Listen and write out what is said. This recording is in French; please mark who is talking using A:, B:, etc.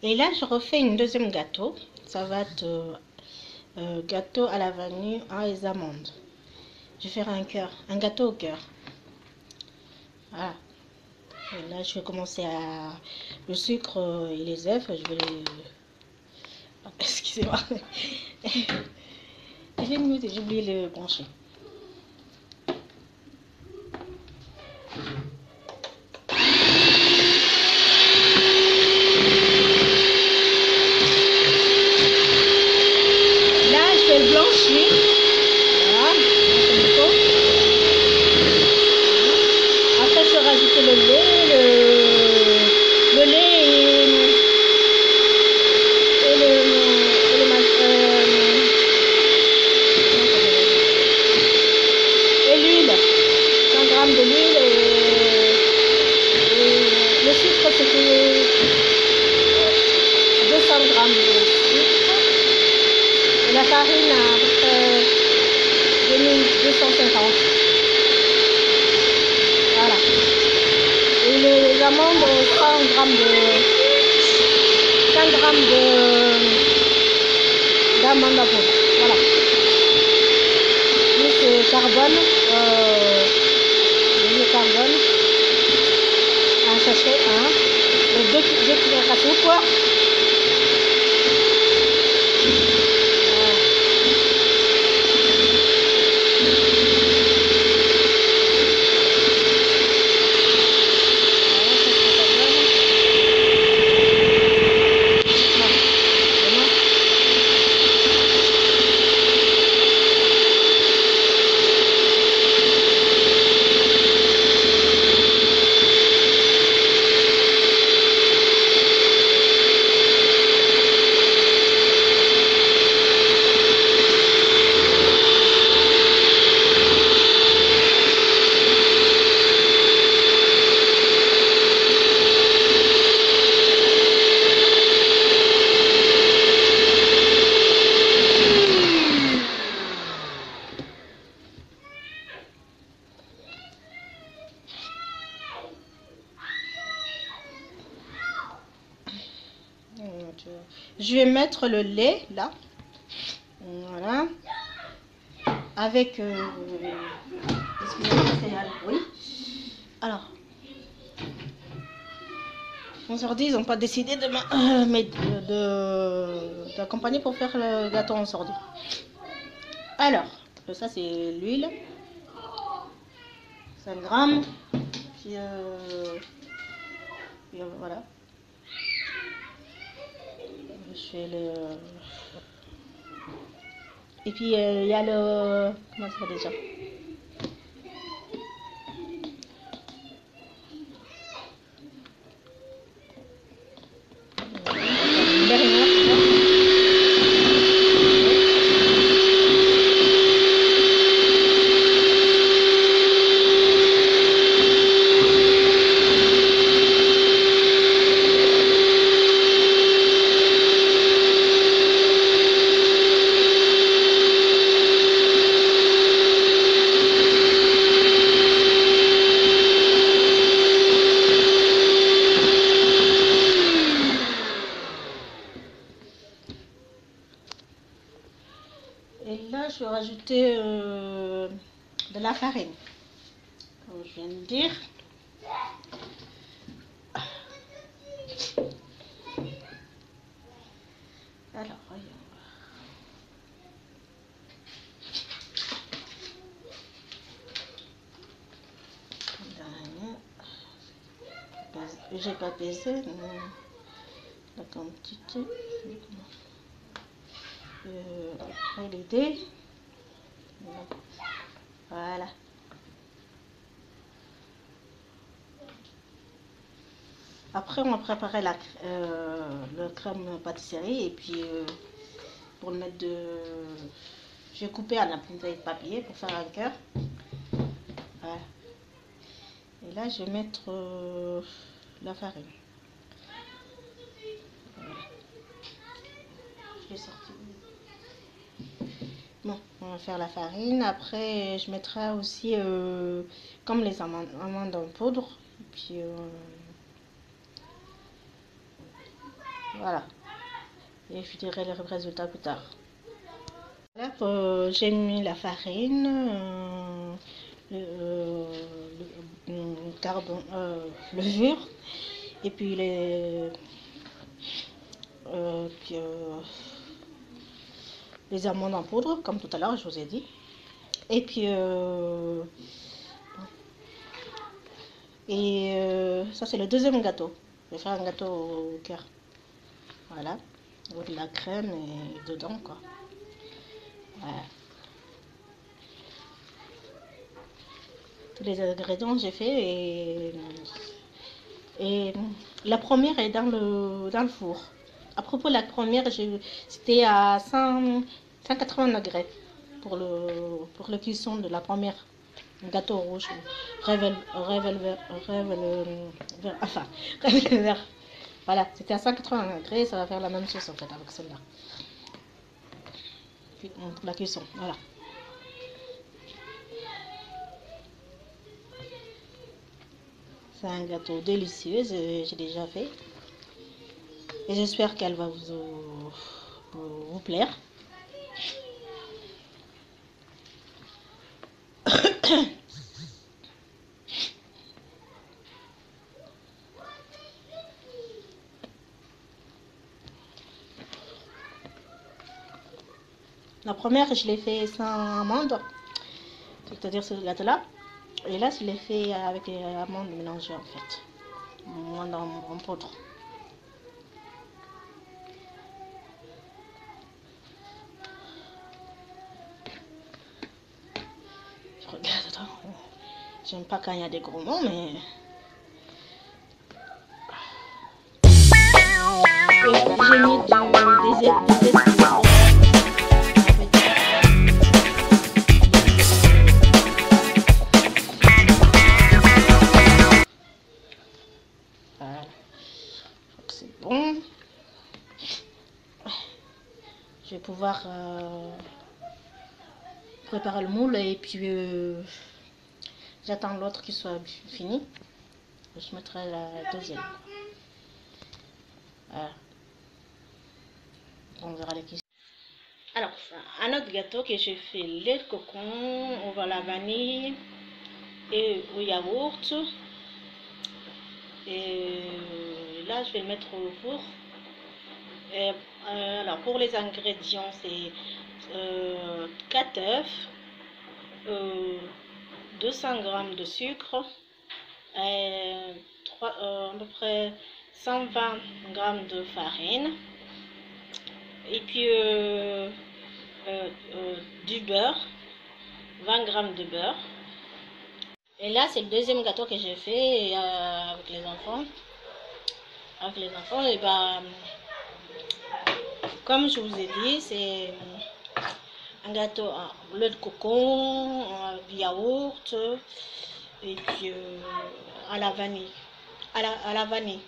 A: Et là, je refais une deuxième gâteau. Ça va être gâteau à la vanille et amandes. Je vais faire un gâteau au cœur. Voilà. Et là, je vais commencer à le sucre et les œufs. Je vais les... Excusez-moi. J'ai une minute et j'ai oublié de le brancher. Là, je vais le blanchir. Voilà, comme il faut. Après, je vais rajouter le lait et l'huile. 100 grammes de l'huile et le sucre, c'était 200 grammes de sucre. Et la farine, à peu près 2250. Voilà. Et les amandes, 100 grammes d'amandes à poudre. Voilà. Plus carbone, le carbone, un sachet, et deux cuillères à soupe. Voilà. Je vais mettre le lait là, voilà, avec excusez-moi, c'est le bruit. Alors, mon ordi, ils n'ont pas décidé d'accompagner pour faire le gâteau en sordi. Alors, ça c'est l'huile, 5 grammes, puis voilà. Je fais le... Et puis il y a le... Comment ça va déjà? Et là, je vais rajouter de la farine, comme je viens de dire. Alors, voyons. J'ai pas pesé la quantité. Après les dés. Voilà. Après, on va préparer le crème pâtisserie et puis pour le mettre de... Je vais couper à la bouteille de papier pour faire un cœur. Voilà. Et là, je vais mettre la farine. Voilà. Je l'ai sorti. Bon, on va faire la farine. Après, je mettrai aussi comme les amandes en poudre. Et puis Voilà. Et je dirai le résultat plus tard. Là, j'ai mis la farine, levure, et puis les amandes en poudre, comme tout à l'heure, je vous ai dit. Et puis, ça, c'est le deuxième gâteau. Je vais faire un gâteau au cœur. Voilà. Avec de la crème et dedans, quoi. Voilà. Tous les ingrédients j'ai fait et la première est dans le four. À propos de la première, c'était à 180 degrés pour le cuisson de la première. Gâteau rouge, révèle vert. Voilà, c'était à 180 degrés, ça va faire la même chose en fait avec celle-là. Pour la cuisson, voilà. C'est un gâteau délicieux, j'ai déjà fait. Et j'espère qu'elle va vous plaire. La première, je l'ai fait sans amandes, c'est-à-dire ce gâteau-là. Et là, je l'ai fait avec les amandes mélangées en fait. Amandes en poudre. Je regarde, attends. J'aime pas quand il y a des gros mots, mais... J'ai mis des épices. Voilà. C'est bon. Je vais pouvoir préparer le moule et puis j'attends l'autre qui soit fini. Je mettrai la deuxième. Voilà. On verra les questions. Alors, un autre gâteau que j'ai fait, lait de cocon, au la vanille et au yaourt. Et là, je vais le mettre au four. Et, alors, pour les ingrédients, c'est 4 œufs, 200 g de sucre, à peu près 120 g de farine, et puis du beurre, 20 g de beurre. Et là, c'est le deuxième gâteau que j'ai fait avec les enfants. Et ben, comme je vous ai dit, c'est un gâteau au lait de cocon, du yaourt, et puis à la vanille. À la vanille.